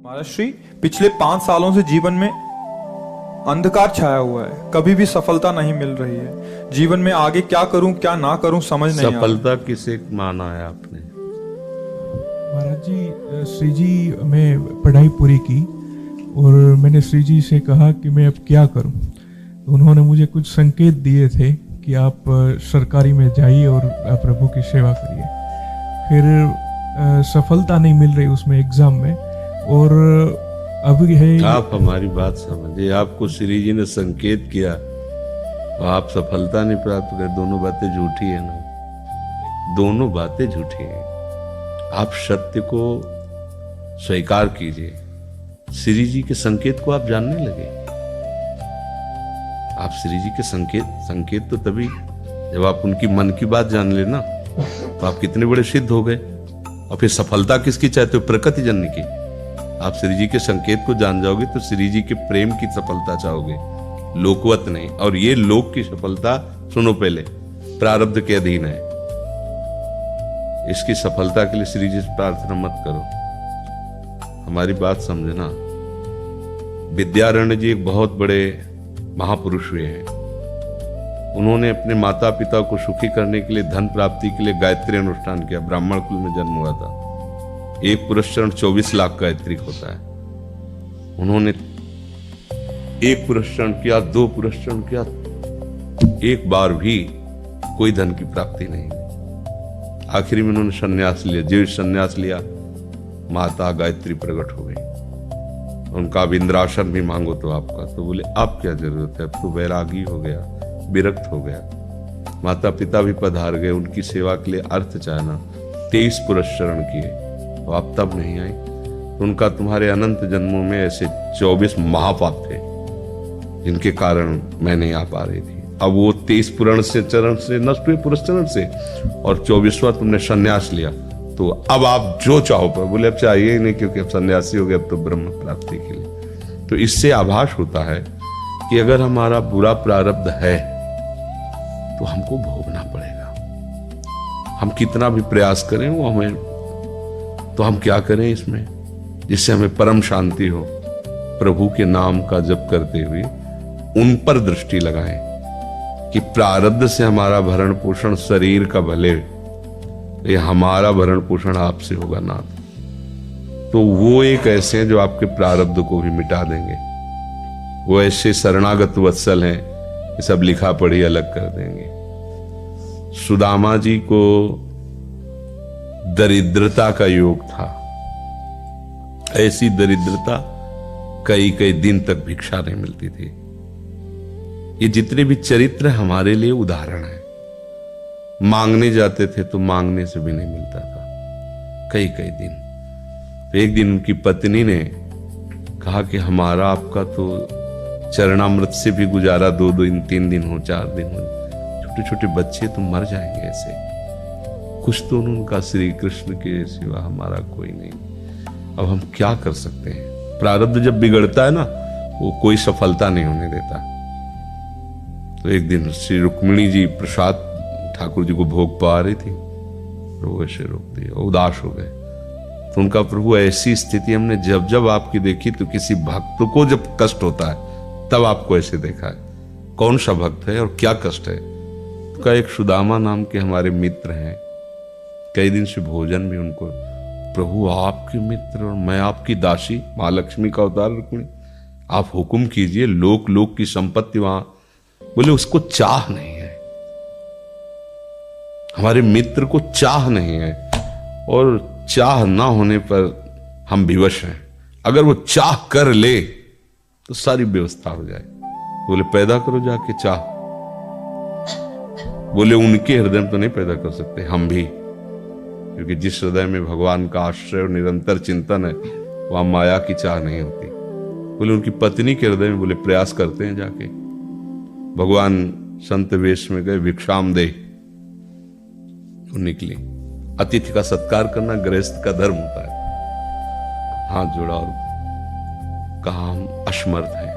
महाराज श्री, पिछले 5 सालों से जीवन में अंधकार छाया हुआ है। कभी भी सफलता नहीं मिल रही है। जीवन में आगे क्या करूं क्या ना करूं समझ नहीं आ रहा। सफलता किसे माना है आपने? महाराज जी, श्री जी मैं पढ़ाई पूरी की और मैंने श्री जी से कहा कि मैं अब क्या करूं। तो उन्होंने मुझे कुछ संकेत दिए थे कि आप सरकारी में जाइए और प्रभु की सेवा करिए। फिर सफलता नहीं मिल रही उसमें एग्जाम में, और अभी है। आप हमारी बात समझिए, आपको श्री जी ने संकेत किया और आप सफलता नहीं प्राप्त कर, दोनों बातें झूठी है ना, दोनों बातें झूठी हैं। आप सत्य को स्वीकार कीजिए। श्री जी के संकेत को आप जानने लगे। आप श्री जी के संकेत तो तभी जब आप उनकी मन की बात जान लेना, तो आप कितने बड़े सिद्ध हो गए। और फिर सफलता किसकी चाहते हो? प्रकृति जन्य की। आप श्री जी के संकेत को जान जाओगे तो श्री जी के प्रेम की सफलता चाहोगे, लोकवत नहीं। और ये लोक की सफलता, सुनो पहले, प्रारब्ध के अधीन है। इसकी सफलता के लिए श्री जी से प्रार्थना मत करो। हमारी बात समझना। विद्यारण्य जी एक बहुत बड़े महापुरुष हुए हैं। उन्होंने अपने माता पिता को सुखी करने के लिए, धन प्राप्ति के लिए गायत्री अनुष्ठान किया। ब्राह्मण कुल में जन्म हुआ था। एक पुरस्चरण 24 लाख गायत्री होता है। उन्होंने एक पुरस्चरण किया, 2 पुरस्चरण किया, एक बार भी कोई धन की प्राप्ति नहीं। आखिरी में उन्होंने संन्यास लिया। जो संन्यास लिया, माता गायत्री प्रकट हो गई। उनका अब इंद्रासन भी मांगो तो आपका। तो बोले अब क्या जरूरत है, अब तो वैरागी हो गया, विरक्त हो गया। माता पिता भी पधार गए उनकी सेवा के लिए। अर्थ चाहना 23 पुरस्चरण किए, तो आप तब नहीं आई। तो उनका तुम्हारे अनंत जन्मों में ऐसे 24 महापाप थे जिनके कारण मैं नहीं आ पा रही थी। अब वो 23 पुरण से चरण से नष्ट हुए, पुरस्चरण से, और 24वां तुमने संन्यास लिया। तो अब आप जो चाहो पर। बोले अब चाहिए ही नहीं, क्योंकि अब सन्यासी हो गए, अब तो ब्रह्म प्राप्ति के लिए। तो इससे आभास होता है कि अगर हमारा बुरा प्रारब्ध है तो हमको भोगना पड़ेगा। हम कितना भी प्रयास करें वो हमें, तो हम क्या करें इसमें जिससे हमें परम शांति हो? प्रभु के नाम का जप करते हुए उन पर दृष्टि लगाएं कि प्रारब्ध से हमारा भरण पोषण शरीर का भले, ये हमारा भरण पोषण आपसे होगा नाथ। तो वो एक ऐसे हैं जो आपके प्रारब्ध को भी मिटा देंगे। वो ऐसे शरणागत वत्सल हैं, ये सब लिखा पढ़ी अलग कर देंगे। सुदामा जी को दरिद्रता का योग था। ऐसी दरिद्रता, कई कई दिन तक भिक्षा नहीं मिलती थी। ये जितने भी चरित्र हमारे लिए उदाहरण है। मांगने जाते थे तो मांगने से भी नहीं मिलता था, कई कई दिन। तो एक दिन उनकी पत्नी ने कहा कि हमारा आपका तो चरणामृत से भी गुजारा 2 दिन 3 दिन हो, 4 दिन हो, छोटे छोटे बच्चे तो मर जाएंगे ऐसे। कुछ तो उनका श्री कृष्ण के सिवा हमारा कोई नहीं। अब हम क्या कर सकते हैं? प्रारब्ध जब बिगड़ता है ना, वो कोई सफलता नहीं होने देता। तो एक दिन श्री रुक्मिणी जी प्रसाद ठाकुर जी को भोग पा रही थी, प्रभु ऐसे रोक दिया, उदास हो गए। तो उनका प्रभु ऐसी स्थिति हमने जब जब आपकी देखी, तो किसी भक्त को जब कष्ट होता है तब आपको ऐसे देखा है। कौन सा भक्त है और क्या कष्ट है? तो एक सुदामा नाम के हमारे मित्र हैं, कई दिन से भोजन भी उनको। प्रभु आपके मित्र और मैं आपकी दासी, महालक्ष्मी का अवतार रुक्मिणी, आप हुक्म कीजिए। लोक लोक की संपत्ति वहां। बोले उसको चाह नहीं है, हमारे मित्र को चाह नहीं है, और चाह ना होने पर हम विवश हैं। अगर वो चाह कर ले तो सारी व्यवस्था हो जाए। बोले पैदा करो जाके चाह। बोले उनके हृदय में तो नहीं पैदा कर सकते, हम भी, क्योंकि जिस हृदय में भगवान का आश्रय और निरंतर चिंतन है, वहां माया की चाह नहीं होती। बोले उनकी पत्नी के हृदय में, बोले प्रयास करते हैं जाके। भगवान संत वेश में गए, भिक्षाम दे निकली। अतिथि का सत्कार करना गृहस्थ का धर्म होता है। हाथ जोड़ा और कहा हम असमर्थ हैं,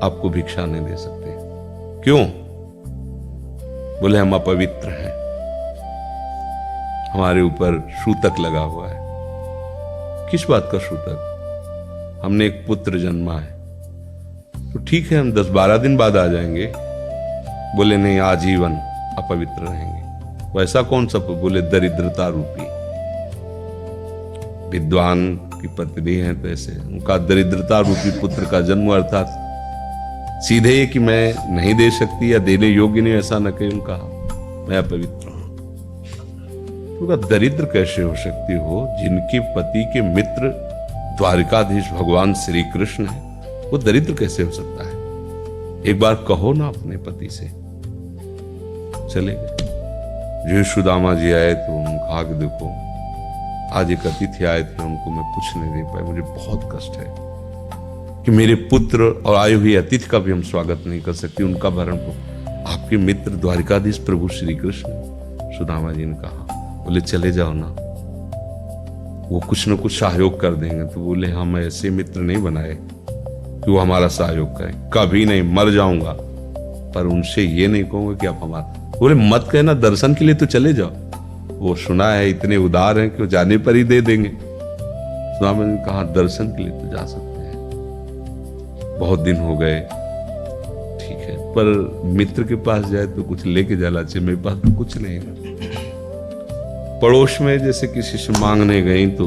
आपको भिक्षा नहीं दे सकते। क्यों? बोले हम अपवित्र हैं, हमारे ऊपर सूतक लगा हुआ है। किस बात का सूतक? हमने एक पुत्र जन्मा है, तो ठीक है हम 10-12 दिन बाद आ जाएंगे। बोले नहीं, आजीवन अपवित्र रहेंगे। वैसा कौन सा? बोले दरिद्रता रूपी। विद्वान की पत्नी है तो ऐसे उनका दरिद्रता रूपी पुत्र का जन्म, अर्थात सीधे कि मैं नहीं दे सकती या देने योग्य नहीं, ऐसा न कहे उनका मैं अपवित्र हूं। तो दरिद्र कैसे हो सकती हो? जिनके पति के मित्र द्वारिकाधीश भगवान श्री कृष्ण है, वो दरिद्र कैसे हो सकता है? एक बार कहो ना अपने पति से। चले गए। जो सुदामा जी आए तो उन्होंने कहा कि देखो आज एक अतिथि आए थे, उनको मैं कुछ नहीं दे पाया, मुझे बहुत कष्ट है कि मेरे पुत्र और आए हुए अतिथि का भी हम स्वागत नहीं कर सकते, उनका भरण पोषण आपके मित्र द्वारिकाधीश प्रभु श्री कृष्ण। सुदामा जी ने कहा, बोले चले जाओ ना, वो कुछ न कुछ सहयोग कर देंगे। तो बोले हम ऐसे मित्र नहीं बनाए कि वो हमारा सहयोग करें, कभी नहीं, मर जाऊंगा, पर उनसे ये नहीं कहूंगा कि आप हमारा। बोले मत कहना, दर्शन के लिए तो चले जाओ, वो सुना है इतने उदार हैं कि वो जाने पर ही दे देंगे। सुदामा ने कहा दर्शन के लिए तो जा सकते हैं, बहुत दिन हो गए, ठीक है, पर मित्र के पास जाए तो कुछ लेके जाना चाहिए, मेरे पास तो कुछ नहीं है। पड़ोस में जैसे किसी से मांगने गई तो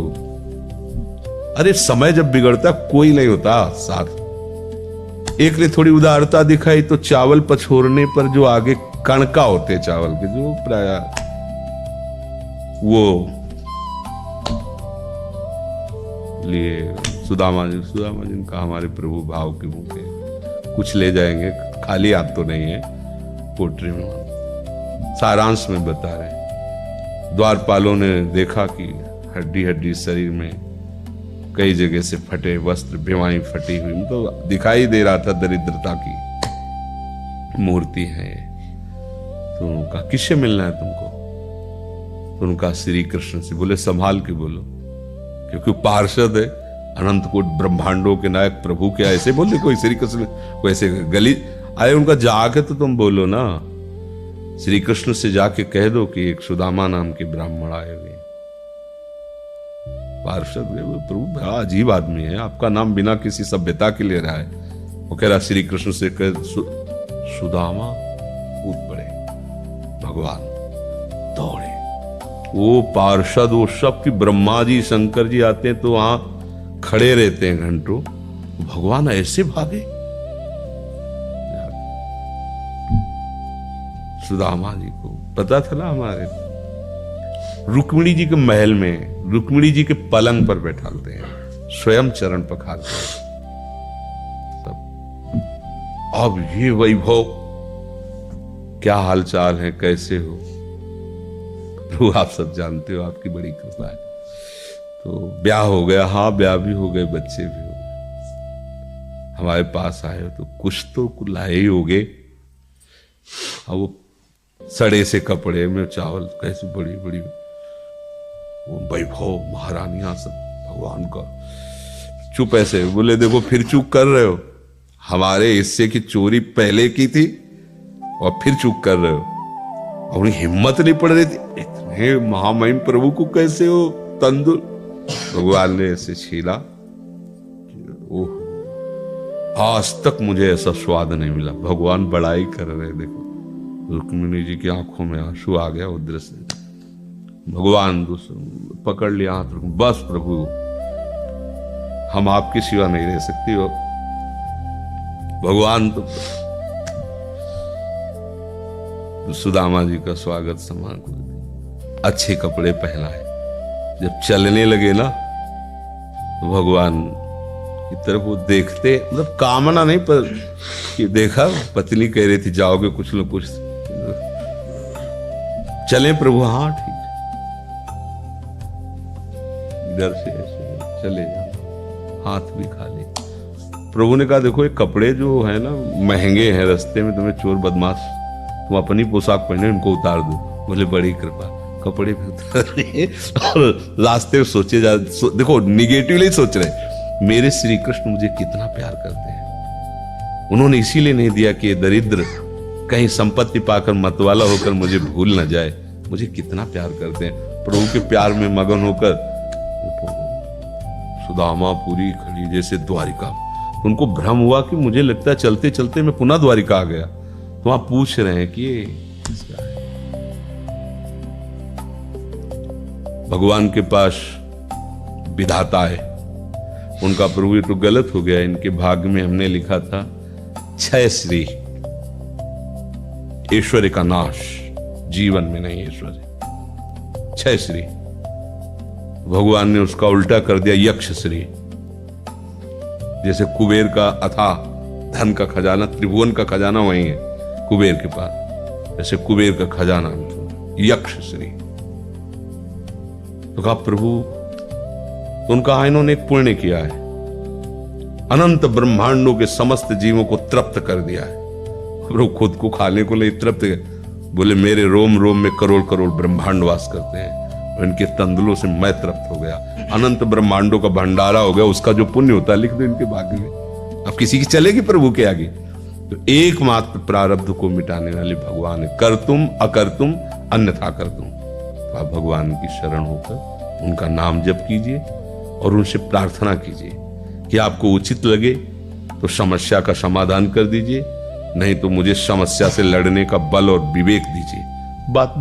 अरे समय जब बिगड़ता कोई नहीं होता साथ। एक ने थोड़ी उदारता दिखाई तो चावल पछोरने पर जो आगे कणका होते चावल के, जो प्राय वो लिए सुदामा जी ने कहा हमारे प्रभु भाव के भूखे, कुछ ले जाएंगे, खाली हाथ तो नहीं है। पोट्री में सारांश में बता रहे हैं, द्वारपालों ने देखा कि हड्डी हड्डी शरीर में कई जगह से फटे वस्त्र, बेवाई फटी हुई, तो दिखाई दे रहा था दरिद्रता की मूर्ति है। तो उनका किससे मिलना है तुमको? तो उनका श्री कृष्ण से। बोले संभाल के बोलो, क्योंकि पार्षद है, अनंत कोट ब्रह्मांडों के नायक प्रभु के ऐसे बोले कोई श्री कृष्ण को ऐसे गली आए, उनका जाके तो तुम बोलो ना, श्री कृष्ण से जाके कह दो कि एक सुदामा नाम के ब्राह्मण आए हुए। पार्षद प्रभु बड़ा अजीब आदमी है, आपका नाम बिना किसी सभ्यता के ले रहा है। वो कह रहा श्री कृष्ण से कह सुदामा, कूद पड़े, भगवान दौड़े। वो पार्षद, वो सब की ब्रह्मा जी शंकर जी आते हैं तो वहां खड़े रहते हैं घंटों, भगवान ऐसे भागे। सुदामा जी को पता था ना, हमारे रुक्मिणी जी के महल में रुक्मिणी जी के पलंग पर बैठाते हैं, स्वयं चरण पखारते हैं। अब ये वैभव, क्या हालचाल है, कैसे हो प्रभु? आप सब जानते हो, आपकी बड़ी कृपा है। तो ब्याह हो गया? हाँ, ब्याह भी हो गए, बच्चे भी हो गए। हमारे पास आए हो तो कुछ तो लाए ही होगे। अब वो सड़े से कपड़े में चावल, कैसी बड़ी बड़ी वो वैभव, महारानियां सब भगवान का। चुप ऐसे बोले, देखो फिर चूक कर रहे हो, हमारे हिस्से की चोरी पहले की थी और फिर चूक कर रहे हो। और उन्हें हिम्मत नहीं पड़ रही थी, इतने महामहिम प्रभु को कैसे हो तंदुर। भगवान ने ऐसे छीला, ओह आज तक मुझे ऐसा स्वाद नहीं मिला। भगवान बड़ाई कर रहे, देखो रुक्मिणी जी की आंखों में आंसू आ गया, वो दृश्य। भगवान पकड़ लिया हाथ, बस प्रभु हम आपके सिवा नहीं रह सकती हो। भगवान तो सुदामा जी का स्वागत समान कर दिया, अच्छे कपड़े पहनाए। जब चलने लगे ना तो भगवान की तरफ वो देखते, मतलब कामना नहीं, पर कि देखा पत्नी कह रही थी जाओगे कुछ लोग कुछ, चले प्रभु? हाँ ठीक है। इधर से ऐसे चले जाओ, हाथ भी खाली। प्रभु ने कहा देखो ये कपड़े जो है ना महंगे हैं, रास्ते में तुम्हें चोर बदमाश, तुम अपनी पोशाक पहने, इनको उतार दो। बोले बड़ी कृपा, कपड़े भी उतारे और रास्ते में सोचे जा देखो निगेटिवली सोच रहे, मेरे श्री कृष्ण मुझे कितना प्यार करते हैं। उन्होंने इसीलिए नहीं दिया कि ये दरिद्र कहीं संपत्ति पाकर मतवाला होकर मुझे भूल न जाए, मुझे कितना प्यार करते हैं। प्रभु के प्यार में मगन होकर सुदामा पूरी खड़ी जैसे द्वारिका। तो उनको भ्रम हुआ कि मुझे लगता है चलते चलते मैं पुनः द्वारिका आ गया। तो वहां पूछ रहे हैं कि ये किसका है। भगवान के पास विधाता है, उनका प्रभु ये तो गलत हो गया, इनके भाग्य में हमने लिखा था क्षय श्री, ऐश्वर्य का नाश, जीवन में नहीं ऐश्वर्य, क्षय श्री। भगवान ने उसका उल्टा कर दिया यक्ष श्री। जैसे कुबेर का अथाह धन का खजाना, त्रिभुवन का खजाना वही है कुबेर के पास, जैसे कुबेर का खजाना यक्ष श्री। तो कहा प्रभु, तो उनका इन्होंने एक पुण्य किया है, अनंत ब्रह्मांडों के समस्त जीवों को तृप्त कर दिया है। प्रभु खुद को खाने को नहीं तृप्त, बोले मेरे रोम रोम में करोड़ करोड़ ब्रह्मांड वास करते हैं, इनके तंदुलों से मैं तृप्त हो गया। अनंत ब्रह्मांडों का भंडारा हो गया, उसका जो पुण्य होता है लिख दो इनके भाग्य में। अब किसी की चलेगी प्रभु के आगे। तो एकमात्र प्रारब्ध को मिटाने वाले भगवान है, कर तुम अकर तुम अन्यथा कर तुम। तो आप भगवान की शरण होकर उनका नाम जप कीजिए और उनसे प्रार्थना कीजिए कि आपको उचित लगे तो समस्या का समाधान कर दीजिए, नहीं तो मुझे समस्या से लड़ने का बल और विवेक दीजिए। बात